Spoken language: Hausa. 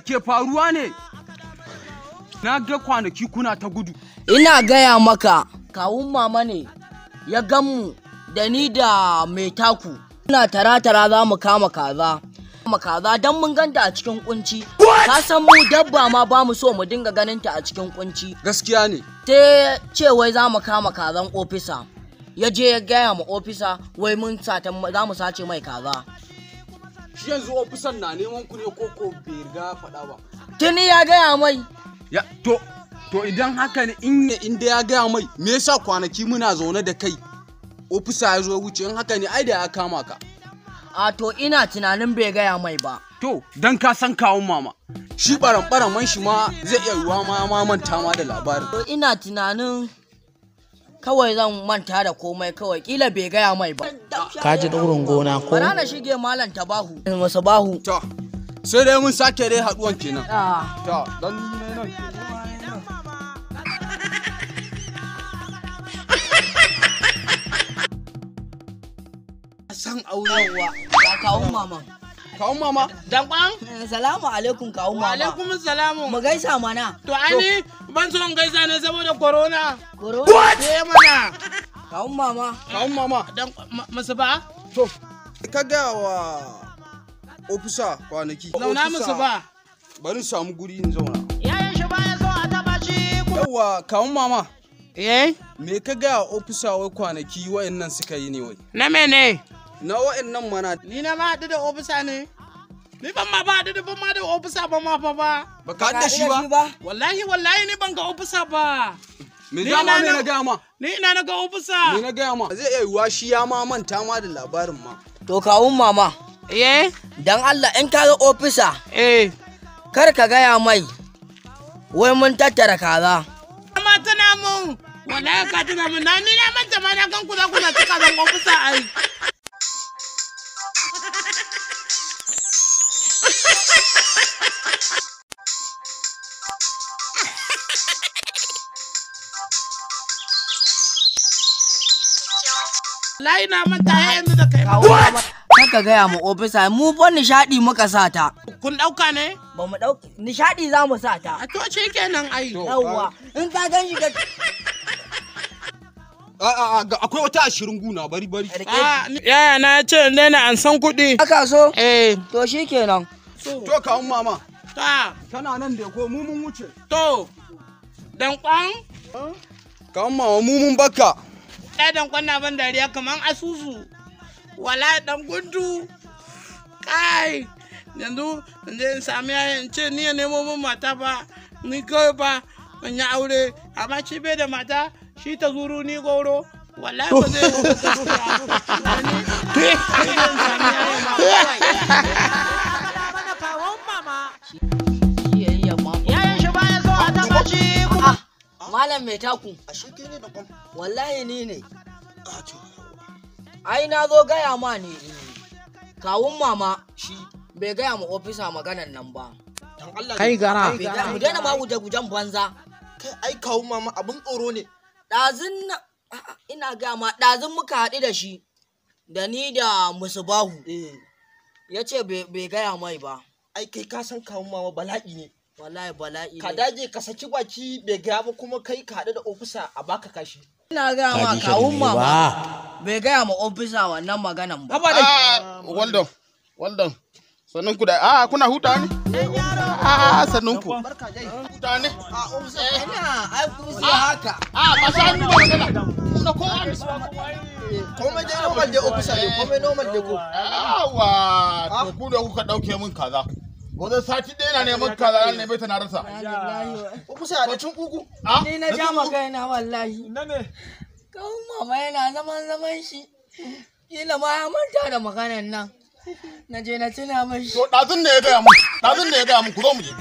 ke faruwa ne? Na ga kwanaki kuna ta gudu. Ina gaya maka, kawun mama ne ya ganmu da ni da mai taku. Ina tara za mu kama kaza. Don mun ganta a cikin kunci. Ka san mu dabba ma ba mu so mu dinga ganinta a cikin kunci. Gaskiya ne. Sai ce wai za mu kama kazan ofisa. Ya je ya gaya ma ofisa wai za mu sace mai kaza. Shi yanzu ofisan na neman ku ne ko bai riga faɗa ba. Tuni ya gaya mai. Ya to idan haka ne inda ya gaya mai me yasa kwanaki muna zaune da kai ofisa ya zo wuce in haka ne ai da ya kama ka. A to ina tunanin bai gaya mai ba. To dan ka san kawun mama shi baran man shi ma zai iya yiwa ma manta ma da labarin. To ina tunanin kawai zan manta da komai kawai kila bai gaya mai ba. Ka ji ɗaurin gona ko? Bara na shige malam tabahu. Masa bahu. To sai dai mun sake dai haɗuwan kenan. To dan ne nan kenan. San aurewa ga kawun mama. Kawun mama? Dankon? Salamu alaikum kawun mama. Alaikum salamu. Mu gaisa mana. To ani ban so in gaisa ne saboda corona. Corona? Ke mana. Kawun mama. Kawun mama. Masu ba? To ka ga wa ofisa kwanaki. Zauna musu ba. Bari samu guri in zauna. Yayin shi baya so a taba shi. Yawwa kawun mama. Me ka ga ofisa wai kwanaki wayannan suka yi ne wai? Na mene? Na wayannan mana. Ni na ma haɗu da ofisa ne. Ni ban ma ba haɗu da ofisa ba ma fa ba. Ba ka haɗu da shi ba? Wallahi ni ban ga ofisa ba. Me dama ne na gaya ma? Ni ina na ga ofisa. Me na gaya ma? Zai iya yiwuwa shi ya ma manta ma da labarin ma. To kawun mama. Dan Allah in ka ga ofisa. Kar ka gaya mai. Wai mun tattara kaza. Ma tana mun. Wallahi ka tuna mun na ni na manta ma na kan kuna cika zan ofisa ai. Wallahi na manta yanzu da kai. Ka gaya ma ofisa mu fa nishadi muka sata. Kun dauka ne? Ba mu dauka nishadi za mu sata. A to shi kenan ai. Yawwa in ka gan shi ga akwai wata 20 guna bari. Yaya na ce ne na an san kuɗi. Aka so? To shi kenan. To kawun mama. Ta. Kana nan da ko mu mun wuce. To. Dankon? Kawun mama mu mun baka. Dankon na ban dariya kaman asusu. Wala dan gundu. Kai. Yanzu in sami yayin ce ni ya nemo min mata ba. Ni kawai ba ban yi aure amma shi bai da mata. Shi ta zuru ni goro, wallahi ba zai yayin shi baya so a taba shi kuma. Malam mai taku. Wallahi ni ne. Ai na zo gaya ma ne. Kawun mama shi bai gaya ma ofisa maganan nan ba. Kai gara. Mu daina ma guje-gujen banza. Kai ai kawun mama abun tsoro ne. Ɗazun muka haɗu da shi, da ni da musubahu, ya ce bai gaya mai ba. Ai kai ka san kawun mama bala'i ne. Wallahi bala'i ne. Ka dage ka saki baki bai gaya ba kuma kai ka haɗu da ofisa a baka kashi. Ina gaya ma kawun mama bai gaya ma ofisa wannan maganan ba. Well done. Sannan ku da kuna huta ne? Sannan ku. Huta ne? Ai ku sai haka. Ba sa ni ba magana. Na ko an Komai dai normal dai ofisa ne, komai normal dai ko. To ku da kuka dauke min kaza. Wajen sati ɗaya na neman kaza ne bai ta na rasa. Ofisa da cin kuku. Ni na ja magaina wallahi. Kawun mama yana zaman shi. Kila ma ya manta da maganan nan. Na je na tuna mashi. To ɗazun ne ya gaya mu ku zo mu je.